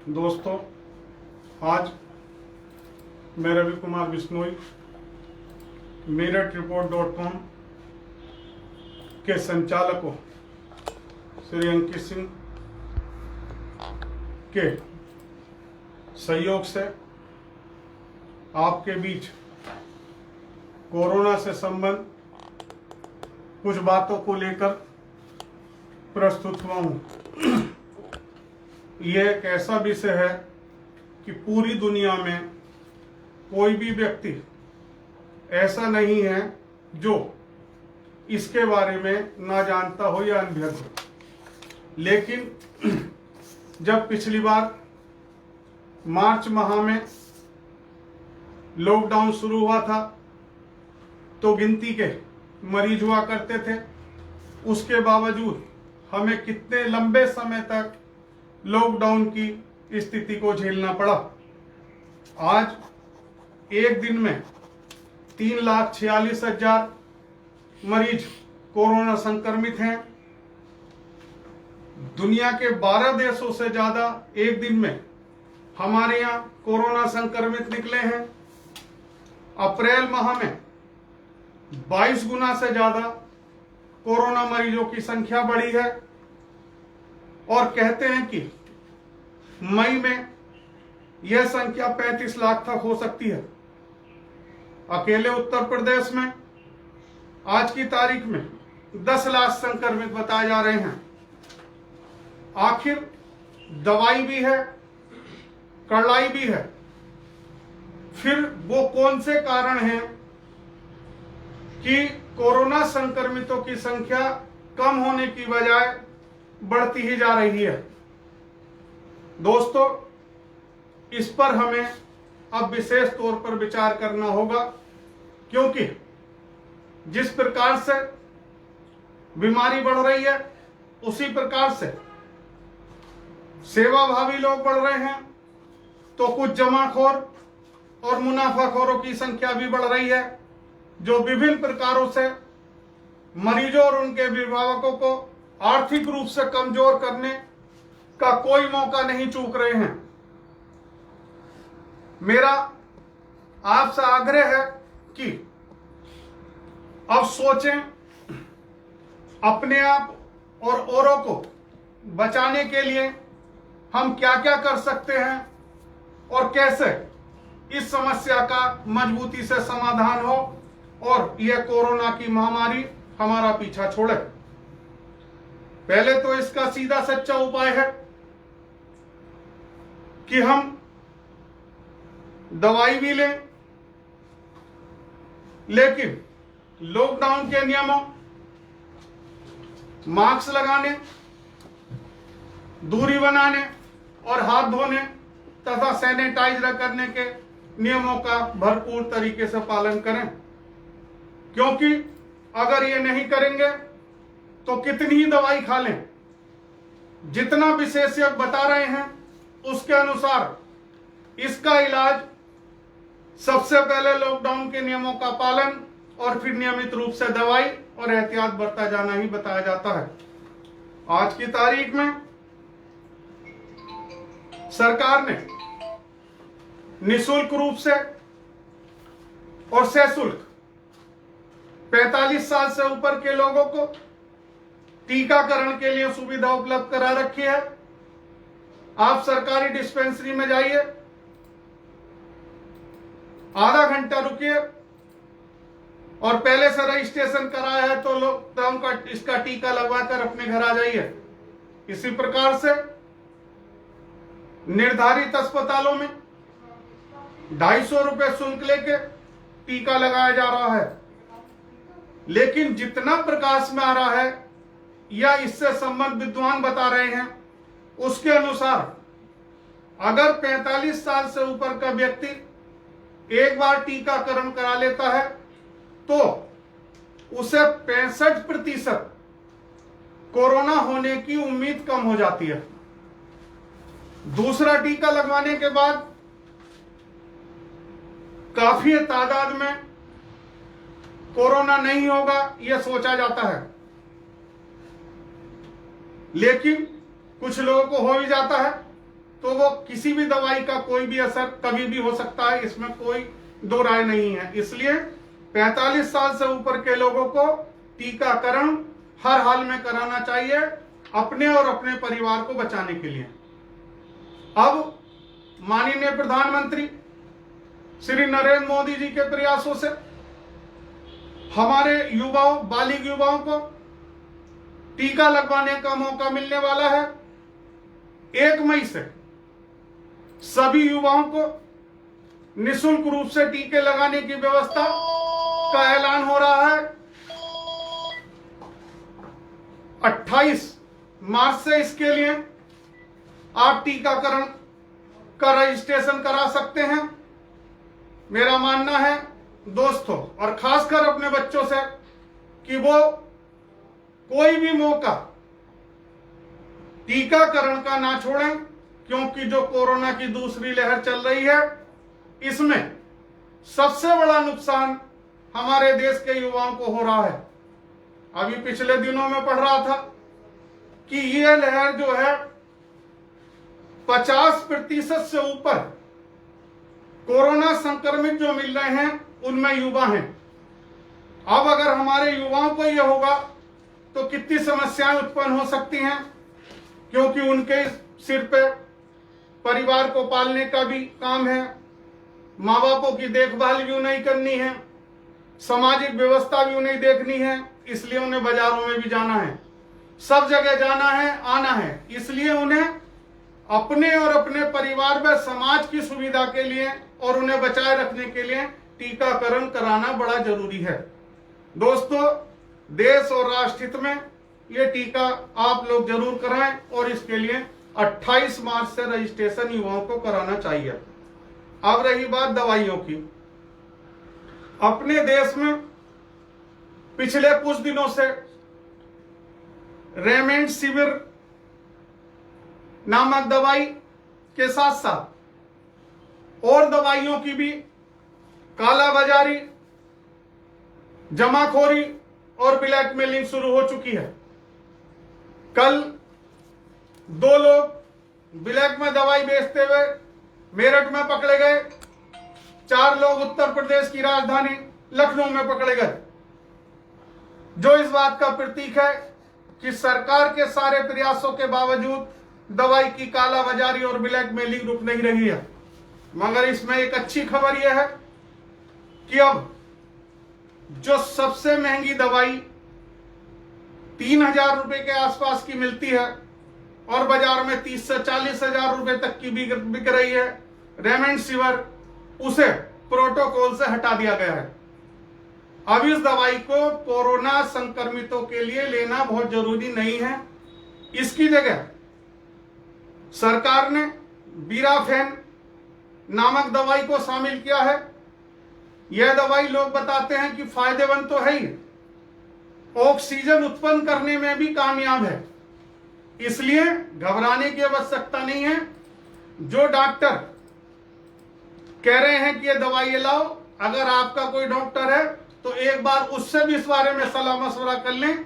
दोस्तों, आज मैं रवि कुमार बिश्नोई meerut-report.com के संचालकों श्री अंकित सिंह के सहयोग से आपके बीच कोरोना से संबंध कुछ बातों को लेकर प्रस्तुत हुआ हूँ। यह एक ऐसा विषय है कि पूरी दुनिया में कोई भी व्यक्ति ऐसा नहीं है जो इसके बारे में ना जानता हो या अनभिज्ञ हो। लेकिन जब पिछली बार मार्च माह में लॉकडाउन शुरू हुआ था तो गिनती के मरीज हुआ करते थे। उसके बावजूद हमें कितने लंबे समय तक लॉकडाउन की स्थिति को झेलना पड़ा। आज एक दिन में 3,46,000 मरीज कोरोना संक्रमित हैं। दुनिया के 12 देशों से ज्यादा एक दिन में हमारे यहाँ कोरोना संक्रमित निकले हैं। अप्रैल माह में 22 गुना से ज्यादा कोरोना मरीजों की संख्या बढ़ी है और कहते हैं कि मई में यह संख्या 35 लाख तक हो सकती है। अकेले उत्तर प्रदेश में आज की तारीख में 10 लाख संक्रमित बताए जा रहे हैं। आखिर दवाई भी है, कड़ाई भी है, फिर वो कौन से कारण हैं कि कोरोना संक्रमितों की संख्या कम होने की बजाय बढ़ती ही जा रही है। दोस्तों, इस पर हमें अब विशेष तौर पर विचार करना होगा, क्योंकि जिस प्रकार से बीमारी बढ़ रही है उसी प्रकार से सेवाभावी लोग बढ़ रहे हैं, तो कुछ जमाखोर और मुनाफाखोरों की संख्या भी बढ़ रही है, जो विभिन्न प्रकारों से मरीजों और उनके अभिभावकों को आर्थिक रूप से कमजोर करने का कोई मौका नहीं चूक रहे हैं। मेरा आपसे आग्रह है कि अब सोचें, अपने आप और औरों को बचाने के लिए हम क्या क्या कर सकते हैं और कैसे इस समस्या का मजबूती से समाधान हो और यह कोरोना की महामारी हमारा पीछा छोड़े। पहले तो इसका सीधा सच्चा उपाय है कि हम दवाई भी लें, लेकिन लॉकडाउन के नियमों, मास्क लगाने, दूरी बनाने और हाथ धोने तथा सैनिटाइज करने के नियमों का भरपूर तरीके से पालन करें, क्योंकि अगर ये नहीं करेंगे तो कितनी ही दवाई खा लें, जितना विशेषज्ञ बता रहे हैं उसके अनुसार इसका इलाज सबसे पहले लॉकडाउन के नियमों का पालन और फिर नियमित रूप से दवाई और एहतियात बरता जाना ही बताया जाता है। आज की तारीख में सरकार ने निःशुल्क रूप से और सशुल्क 45 साल से ऊपर के लोगों को टीकाकरण के लिए सुविधा उपलब्ध करा रखी है। आप सरकारी डिस्पेंसरी में जाइए, आधा घंटा रुकिए और पहले से रजिस्ट्रेशन कराया है तो लोग इसका टीका लगवाकर अपने घर आ जाइए। इसी प्रकार से निर्धारित अस्पतालों में 250 रुपए शुल्क लेके टीका लगाया जा रहा है। लेकिन जितना प्रकाश में आ रहा है या इससे संबंध विद्वान बता रहे हैं, उसके अनुसार अगर 45 साल से ऊपर का व्यक्ति एक बार टीकाकरण करा लेता है तो उसे 65% कोरोना होने की उम्मीद कम हो जाती है। दूसरा टीका लगवाने के बाद काफी तादाद में कोरोना नहीं होगा यह सोचा जाता है, लेकिन कुछ लोगों को हो भी जाता है तो वो किसी भी दवाई का कोई भी असर कभी भी हो सकता है, इसमें कोई दो राय नहीं है। इसलिए 45 साल से ऊपर के लोगों को टीकाकरण हर हाल में कराना चाहिए, अपने और अपने परिवार को बचाने के लिए। अब माननीय प्रधानमंत्री श्री नरेंद्र मोदी जी के प्रयासों से हमारे युवाओं, बालिग युवाओं को टीका लगवाने का मौका मिलने वाला है। 1 मई से सभी युवाओं को निःशुल्क रूप से टीके लगाने की व्यवस्था का ऐलान हो रहा है। 28 मार्च से इसके लिए आप टीकाकरण का रजिस्ट्रेशन करा सकते हैं। मेरा मानना है दोस्तों, और खासकर अपने बच्चों से, कि वो कोई भी मौका टीकाकरण का ना छोड़ें, क्योंकि जो कोरोना की दूसरी लहर चल रही है, इसमें सबसे बड़ा नुकसान हमारे देश के युवाओं को हो रहा है। अभी पिछले दिनों में पढ़ रहा था कि यह लहर जो है 50% से ऊपर कोरोना संक्रमित जो मिल रहे हैं उनमें युवा हैं। अब अगर हमारे युवाओं को यह होगा तो कितनी समस्याएं उत्पन्न हो सकती हैं, क्योंकि उनके सिर पे परिवार को पालने का भी काम है, माँ बापों की देखभाल भी उन्हें करनी है, सामाजिक व्यवस्था भी उन्हें देखनी है। इसलिए उन्हें बाजारों में भी जाना है, सब जगह जाना है, आना है। इसलिए उन्हें अपने और अपने परिवार व समाज की सुविधा के लिए और उन्हें बचाए रखने के लिए टीकाकरण कराना बड़ा जरूरी है। दोस्तों, देश और राष्ट्र हित में ये टीका आप लोग जरूर कराएं, और इसके लिए 28 मार्च से रजिस्ट्रेशन युवाओं को कराना चाहिए। अब रही बात दवाइयों की, अपने देश में पिछले कुछ दिनों से रेमडेसिविर नामक दवाई के साथ साथ और दवाइयों की भी कालाबाजारी, जमाखोरी और ब्लैकमेलिंग शुरू हो चुकी है। कल 2 लोग ब्लैक में दवाई बेचते हुए मेरठ में पकड़े गए, 4 लोग उत्तर प्रदेश की राजधानी लखनऊ में पकड़े गए, जो इस बात का प्रतीक है कि सरकार के सारे प्रयासों के बावजूद दवाई की कालाबाजारी और ब्लैकमेलिंग रुक नहीं रही है। मगर इसमें एक अच्छी खबर यह है कि अब जो सबसे महंगी दवाई 3000 रुपए के आसपास की मिलती है और बाजार में 30 से 40 हजार रुपए तक की बिक रही है, रेमडेसिविर, उसे प्रोटोकॉल से हटा दिया गया है। अब इस दवाई को कोरोना संक्रमितों के लिए लेना बहुत जरूरी नहीं है। इसकी जगह सरकार ने बीराफेन नामक दवाई को शामिल किया है। यह दवाई लोग बताते हैं कि फायदेमंद तो है ही, ऑक्सीजन उत्पन्न करने में भी कामयाब है। इसलिए घबराने की आवश्यकता नहीं है। जो डॉक्टर कह रहे हैं कि ये दवाई लाओ, अगर आपका कोई डॉक्टर है तो एक बार उससे भी इस बारे में सलाह मशवरा कर लें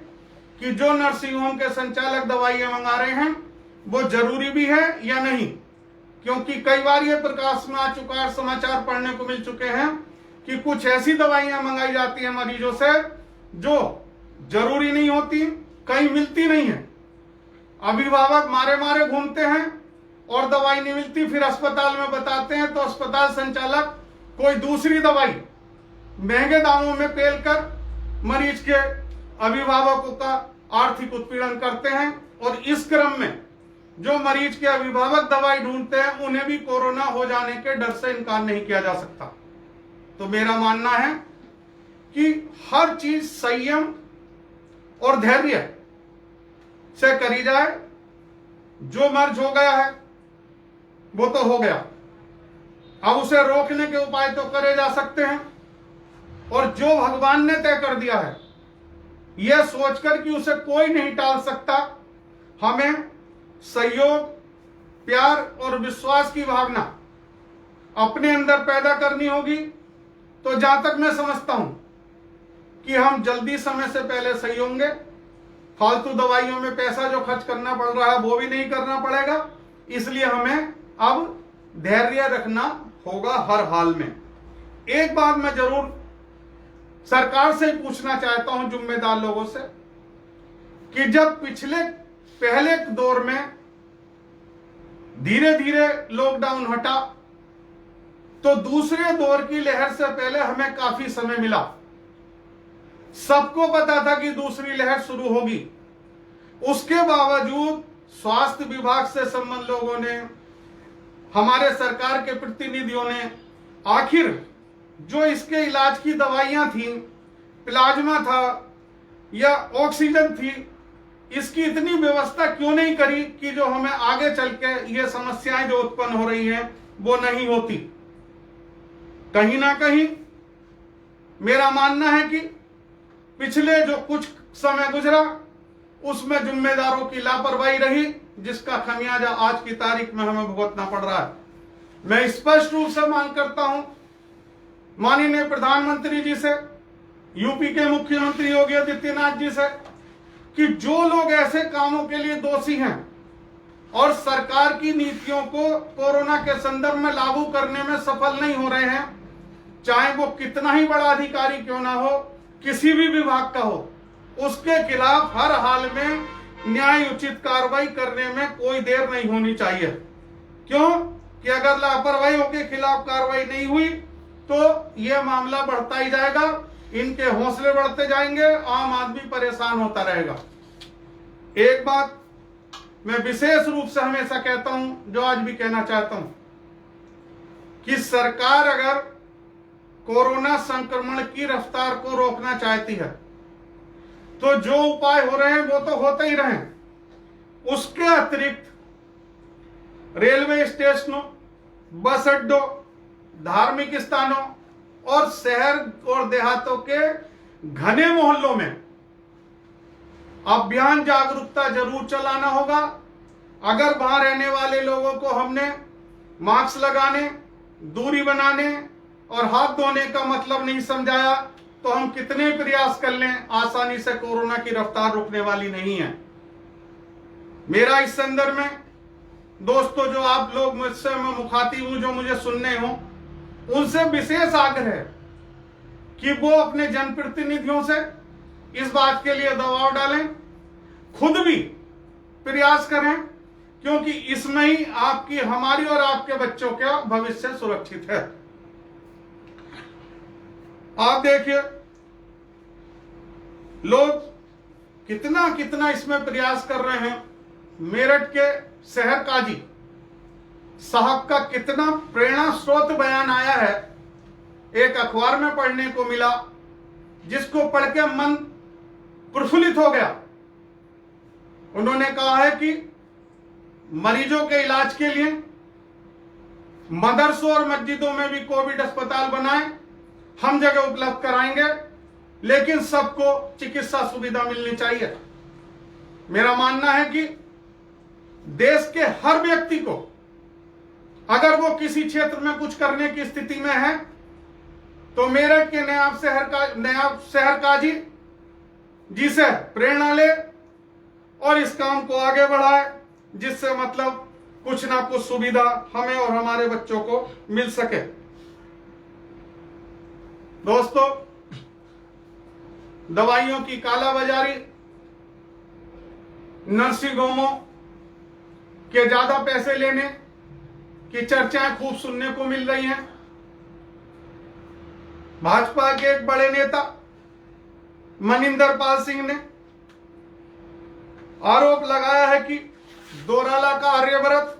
कि जो नर्सिंग होम के संचालक दवाइयां मंगा रहे हैं वो जरूरी भी है या नहीं। क्योंकि कई बार ये प्रकाश में आ चुका है, समाचार पढ़ने को मिल चुके हैं कि कुछ ऐसी दवाइयां मंगाई जाती हैं मरीजों से जो जरूरी नहीं होती, कहीं मिलती नहीं है। अभिभावक मारे मारे घूमते हैं और दवाई नहीं मिलती, फिर अस्पताल में बताते हैं तो अस्पताल संचालक कोई दूसरी दवाई महंगे दामों में पेल कर मरीज के अभिभावकों का आर्थिक उत्पीड़न करते हैं। और इस क्रम में जो मरीज के अभिभावक दवाई ढूंढते हैं उन्हें भी कोरोना हो जाने के डर से इनकार नहीं किया जा सकता। तो मेरा मानना है कि हर चीज संयम और धैर्य से करी जाए। जो मर्ज हो गया है वो तो हो गया, अब उसे रोकने के उपाय तो करे जा सकते हैं। और जो भगवान ने तय कर दिया है, यह सोचकर कि उसे कोई नहीं टाल सकता, हमें सहयोग, प्यार और विश्वास की भावना अपने अंदर पैदा करनी होगी। तो जहां तक मैं समझता हूं कि हम जल्दी समय से पहले सही होंगे। फालतू दवाइयों में पैसा जो खर्च करना पड़ रहा है वो भी नहीं करना पड़ेगा। इसलिए हमें अब धैर्य रखना होगा हर हाल में। एक बात मैं जरूर सरकार से पूछना चाहता हूं, जिम्मेदार लोगों से, कि जब पहले दौर में धीरे धीरे लॉकडाउन हटा तो दूसरे दौर की लहर से पहले हमें काफी समय मिला। सबको पता था कि दूसरी लहर शुरू होगी। उसके बावजूद स्वास्थ्य विभाग से संबंधित लोगों ने, हमारे सरकार के प्रतिनिधियों ने आखिर जो इसके इलाज की दवाइयां थी, प्लाज्मा था या ऑक्सीजन थी, इसकी इतनी व्यवस्था क्यों नहीं करी कि जो हमें आगे चल के ये समस्याएं जो उत्पन्न हो रही हैं वो नहीं होती। कहीं ना कहीं मेरा मानना है कि पिछले जो कुछ समय गुजरा उसमें जिम्मेदारों की लापरवाही रही, जिसका खमियाजा आज की तारीख में हमें भुगतना पड़ रहा है। मैं स्पष्ट रूप से मांग करता हूं माननीय प्रधानमंत्री जी से, यूपी के मुख्यमंत्री योगी आदित्यनाथ जी से, कि जो लोग ऐसे कामों के लिए दोषी हैं और सरकार की नीतियों को कोरोना के संदर्भ में लागू करने में सफल नहीं हो रहे हैं, चाहे वो कितना ही बड़ा अधिकारी क्यों ना हो, किसी भी विभाग का हो, उसके खिलाफ हर हाल में न्याय उचित कार्रवाई करने में कोई देर नहीं होनी चाहिए। क्यों कि अगर लापरवाही के खिलाफ कार्रवाई नहीं हुई तो यह मामला बढ़ता ही जाएगा, इनके हौसले बढ़ते जाएंगे, आम आदमी परेशान होता रहेगा। एक बात मैं विशेष रूप से हमेशा कहता हूं, जो आज भी कहना चाहता हूं, कि सरकार अगर कोरोना संक्रमण की रफ्तार को रोकना चाहती है तो जो उपाय हो रहे हैं वो तो होते ही रहे। उसके अतिरिक्त रेलवे स्टेशनों, बस अड्डों, धार्मिक स्थानों और शहर और देहातों के घने मोहल्लों में अभियान जागरूकता जरूर चलाना होगा। अगर वहां रहने वाले लोगों को हमने मास्क लगाने, दूरी बनाने और हाथ धोने का मतलब नहीं समझाया तो हम कितने प्रयास कर लें, आसानी से कोरोना की रफ्तार रुकने वाली नहीं है। मेरा इस संदर्भ में दोस्तों, जो आप लोग मुझसे मैं मुखातिब हूं, जो मुझे सुनने हो, उनसे विशेष आग्रह है कि वो अपने जनप्रतिनिधियों से इस बात के लिए दबाव डालें, खुद भी प्रयास करें, क्योंकि इसमें ही आपकी, हमारी और आपके बच्चों का भविष्य सुरक्षित है। आप देखिए लोग कितना कितना इसमें प्रयास कर रहे हैं। मेरठ के शहर काजी साहब का कितना प्रेरणा स्रोत बयान आया है, एक अखबार में पढ़ने को मिला, जिसको पढ़ के मन प्रफुल्लित हो गया। उन्होंने कहा है कि मरीजों के इलाज के लिए मदरसों और मस्जिदों में भी कोविड अस्पताल बनाएं, हम जगह उपलब्ध कराएंगे, लेकिन सबको चिकित्सा सुविधा मिलनी चाहिए। मेरा मानना है कि देश के हर व्यक्ति को, अगर वो किसी क्षेत्र में कुछ करने की स्थिति में है, तो मेरठ के नायब शहर काजी जी से प्रेरणा ले और इस काम को आगे बढ़ाए, जिससे मतलब कुछ ना कुछ सुविधा हमें और हमारे बच्चों को मिल सके। दोस्तों, दवाइयों की कालाबाजारी, नर्सिंग होमों के ज्यादा पैसे लेने की चर्चाएं खूब सुनने को मिल रही हैं। भाजपा के एक बड़े नेता मनिंदर पाल सिंह ने आरोप लगाया है कि दोराला का आर्यव्रत,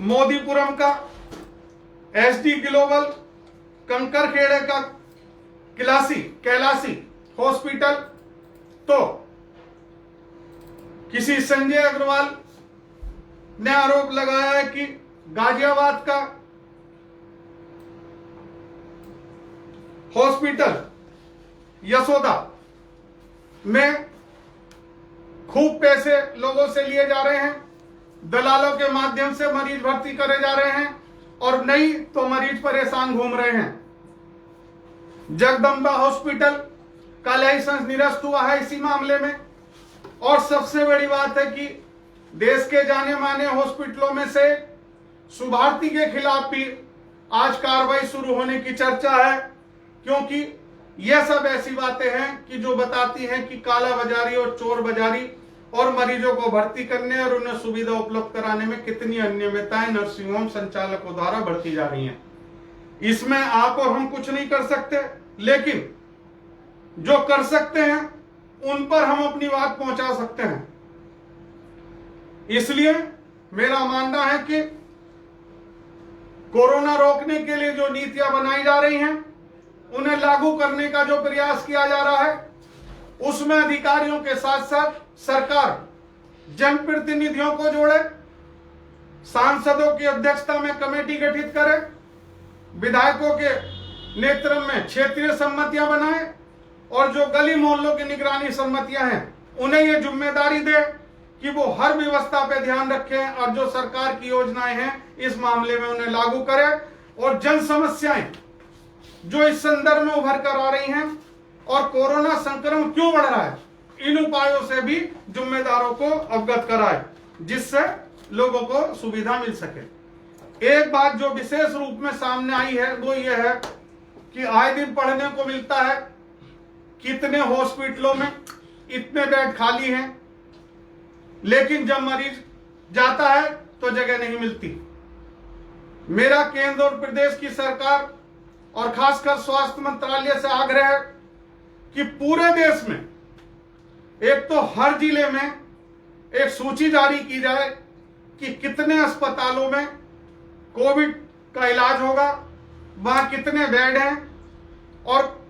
मोदीपुरम का एसडी ग्लोबल, कंकरखेड़े का कैलासी हॉस्पिटल, तो किसी संजय अग्रवाल ने आरोप लगाया है कि गाजियाबाद का हॉस्पिटल यशोदा में खूब पैसे लोगों से लिए जा रहे हैं, दलालों के माध्यम से मरीज भर्ती करे जा रहे हैं और नहीं तो मरीज परेशान घूम रहे हैं। जगदम्बा हॉस्पिटल का लाइसेंस निरस्त हुआ है इसी मामले में। और सबसे बड़ी बात है कि देश के जाने माने हॉस्पिटलों में से शुभारती के खिलाफ भी आज कार्रवाई शुरू होने की चर्चा है, क्योंकि यह सब ऐसी बातें हैं कि जो बताती हैं कि काला बाजारी और चोर बाजारी और मरीजों को भर्ती करने और उन्हें सुविधा उपलब्ध कराने में कितनी अनियमितताएं नर्सिंग होम संचालकों द्वारा बढ़ती जा रही हैं। इसमें आप और हम कुछ नहीं कर सकते, लेकिन जो कर सकते हैं उन पर हम अपनी बात पहुंचा सकते हैं। इसलिए मेरा मानना है कि कोरोना रोकने के लिए जो नीतियां बनाई जा रही हैं उन्हें लागू करने का जो प्रयास किया जा रहा है, उसमें अधिकारियों के साथ साथ सरकार जनप्रतिनिधियों को जोड़े, सांसदों की अध्यक्षता में कमेटी गठित करे, विधायकों के नेतृत्व में क्षेत्रीय समितियां बनाए और जो गली मोहल्लों की निगरानी समितियां हैं उन्हें यह जिम्मेदारी दे कि वो हर व्यवस्था पे ध्यान रखें और जो सरकार की योजनाएं हैं इस मामले में उन्हें लागू करें। और जन समस्याएं जो इस संदर्भ में उभर कर आ रही हैं और कोरोना संक्रमण क्यों बढ़ रहा है, इन उपायों से भी जिम्मेदारों को अवगत कराए, जिससे लोगों को सुविधा मिल सके। एक बात जो विशेष रूप में सामने आई है वो ये है कि आए दिन पढ़ने को मिलता है कितने हॉस्पिटलों में इतने बेड खाली हैं, लेकिन जब मरीज जाता है तो जगह नहीं मिलती। मेरा केंद्र और प्रदेश की सरकार और खासकर स्वास्थ्य मंत्रालय से आग्रह है कि पूरे देश में एक तो हर जिले में एक सूची जारी की जाए कि कितने अस्पतालों में कोविड का इलाज होगा, वहां कितने बेड हैं और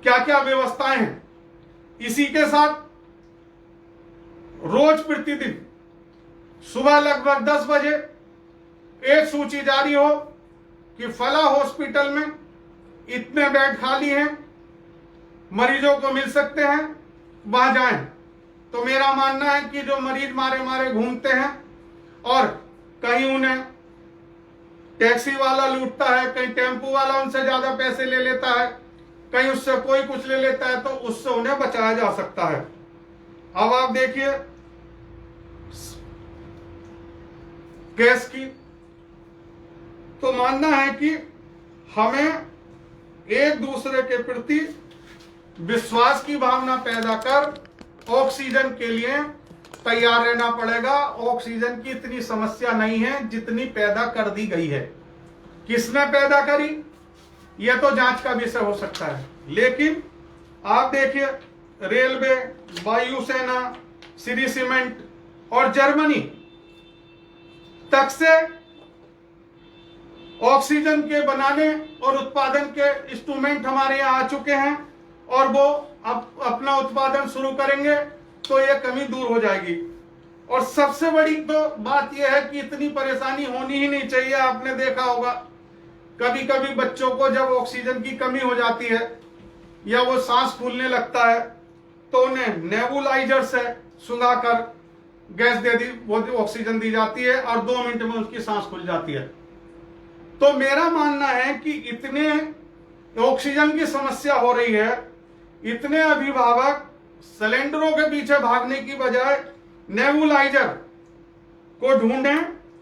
क्या क्या व्यवस्थाएं हैं। इसी के साथ रोज प्रतिदिन सुबह लगभग 10 बजे एक सूची जारी हो कि फला हॉस्पिटल में इतने बेड खाली हैं, मरीजों को मिल सकते हैं, वहां जाएं। तो मेरा मानना है कि जो मरीज मारे मारे घूमते हैं और कहीं उन्हें टैक्सी वाला लूटता है, कहीं टेम्पू वाला उनसे ज्यादा पैसे ले लेता है, कहीं उससे कोई कुछ ले लेता है, तो उससे उन्हें बचाया जा सकता है। अब आप देखिए गैस की, तो मानना है कि हमें एक दूसरे के प्रति विश्वास की भावना पैदा कर ऑक्सीजन के लिए तैयार रहना पड़ेगा। ऑक्सीजन की इतनी समस्या नहीं है जितनी पैदा कर दी गई है। किसने पैदा करी यह तो जांच का विषय हो सकता है, लेकिन आप देखिए रेलवे, वायुसेना, श्री सीमेंट और जर्मनी तक से ऑक्सीजन के बनाने और उत्पादन के इंस्ट्रूमेंट हमारे यहाँ आ चुके हैं और वो अब अपना उत्पादन शुरू करेंगे तो यह कमी दूर हो जाएगी। और सबसे बड़ी तो बात यह है कि इतनी परेशानी होनी ही नहीं चाहिए। आपने देखा होगा कभी कभी बच्चों को जब ऑक्सीजन की कमी हो जाती है या वो सांस फूलने लगता है तो उन्हें नेबुलाइजर से सुंघाकर गैस दे दी, वो ऑक्सीजन दी जाती है और 2 मिनट में उसकी सांस खुल जाती है। तो मेरा मानना है कि इतने ऑक्सीजन की समस्या हो रही है, इतने अभिभावक सिलेंडरों के पीछे भागने की बजाय नेबुलाइजर को ढूंढें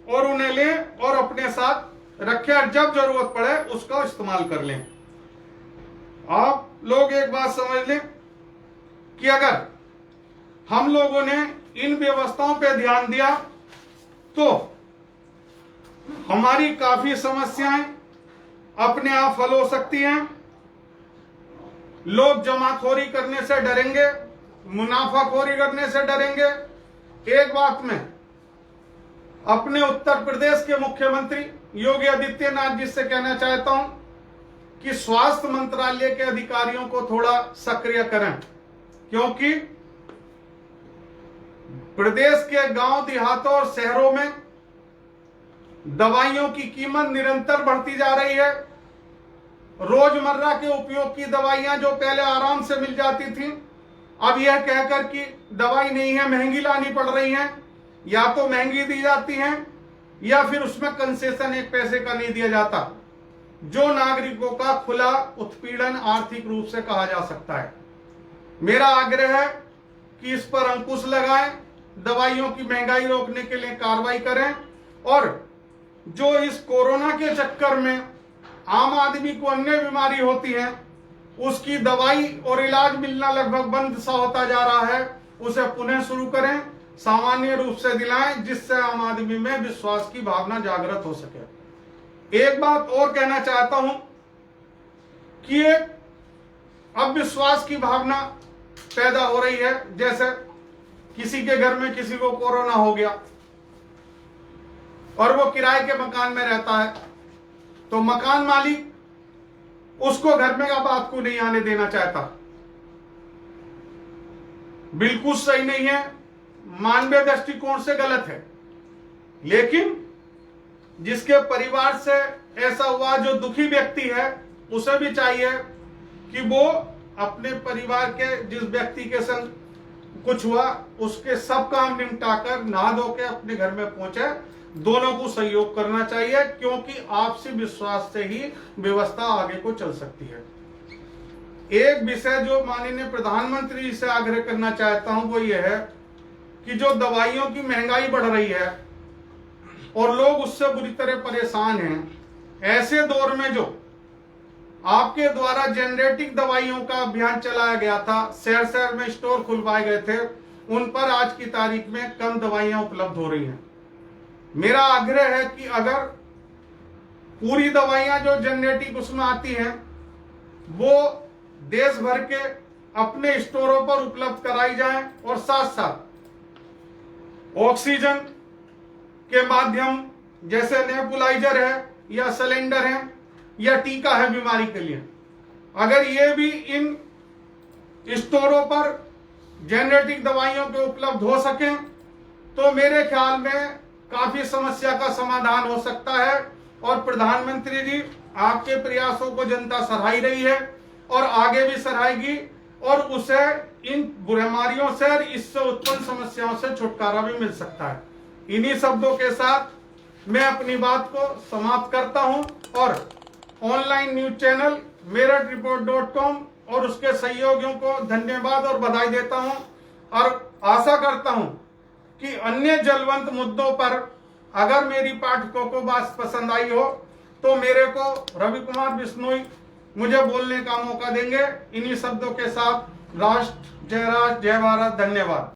और उन्हें लें और अपने साथ रखें और जब जरूरत पड़े उसका इस्तेमाल कर लें। आप लोग एक बात समझ लें कि अगर हम लोगों ने इन व्यवस्थाओं पर ध्यान दिया तो हमारी काफी समस्याएं अपने आप हल हो सकती हैं। लोग जमाखोरी करने से डरेंगे, मुनाफाखोरी करने से डरेंगे। एक बात में अपने उत्तर प्रदेश के मुख्यमंत्री योगी आदित्यनाथ जी से कहना चाहता हूं कि स्वास्थ्य मंत्रालय के अधिकारियों को थोड़ा सक्रिय करें, क्योंकि प्रदेश के गांव देहातों और शहरों में दवाइयों की कीमत निरंतर बढ़ती जा रही है। रोजमर्रा के उपयोग की दवाइयां जो पहले आराम से मिल जाती थी, अब यह कहकर कि दवाई नहीं है, महंगी लानी पड़ रही है, या तो महंगी दी जाती हैं या फिर उसमें कंसेशन 1 पैसे का नहीं दिया जाता, जो नागरिकों का खुला उत्पीड़न आर्थिक रूप से कहा जा सकता है। मेरा आग्रह है कि इस पर अंकुश लगाएं, दवाइयों की महंगाई रोकने के लिए कार्रवाई करें और जो इस कोरोना के चक्कर में आम आदमी को अन्य बीमारी होती है उसकी दवाई और इलाज मिलना लगभग बंद सा होता जा रहा है, उसे पुनः शुरू करें, सामान्य रूप से दिलाएं, जिससे आम आदमी में विश्वास की भावना जागृत हो सके। एक बात और कहना चाहता हूं कि अब विश्वास की भावना पैदा हो रही है। जैसे किसी के घर में किसी को कोरोना हो गया और वो किराए के मकान में रहता है, तो मकान मालिक उसको घर में अब आपको नहीं आने देना चाहता। बिल्कुल सही नहीं है, मानवीय दृष्टिकोण से गलत है। लेकिन जिसके परिवार से ऐसा हुआ, जो दुखी व्यक्ति है, उसे भी चाहिए कि वो अपने परिवार के जिस व्यक्ति के संग कुछ हुआ उसके सब काम निपटाकर नहा धो के अपने घर में पहुंचे। दोनों को सहयोग करना चाहिए, क्योंकि आपसी विश्वास से ही व्यवस्था आगे को चल सकती है। एक विषय जो माननीय प्रधानमंत्री जी से आग्रह करना चाहता हूं वो ये है कि जो दवाइयों की महंगाई बढ़ रही है और लोग उससे बुरी तरह परेशान हैं, ऐसे दौर में जो आपके द्वारा जेनरेटिक दवाइयों का अभियान चलाया गया था, शहर शहर में स्टोर खुलवाए गए थे, उन पर आज की तारीख में कम दवाइयां उपलब्ध हो रही हैं। मेरा आग्रह है कि अगर पूरी दवाइयां जो जेनरेटिक उसमें आती हैं वो देश भर के अपने स्टोरों पर उपलब्ध कराई जाएं और साथ साथ ऑक्सीजन के माध्यम जैसे नेबुलाइजर है या सिलेंडर है या टीका है बीमारी के लिए, अगर ये भी इन स्टोरों पर जेनरेटिक दवाइयों के उपलब्ध हो सकें तो मेरे ख्याल में काफी समस्या का समाधान हो सकता है। और प्रधानमंत्री जी, आपके प्रयासों को जनता सराह रही है और आगे भी सराहेगी और उसे इन बीमारियों से और इससे उत्पन्न समस्याओं से छुटकारा भी मिल सकता है। इन्हीं शब्दों के साथ मैं अपनी बात को समाप्त करता हूं और ऑनलाइन न्यूज चैनल meerut-report.com और उसके सहयोगियों को धन्यवाद और बधाई देता हूं और आशा करता हूं कि अन्य जलवंत मुद्दों पर अगर मेरी पाठकों को बात पसंद आई हो तो मेरे को रवि कुमार बिश्नोई मुझे बोलने का मौका देंगे। इन्हीं शब्दों के साथ राष्ट्र जय भारत, धन्यवाद।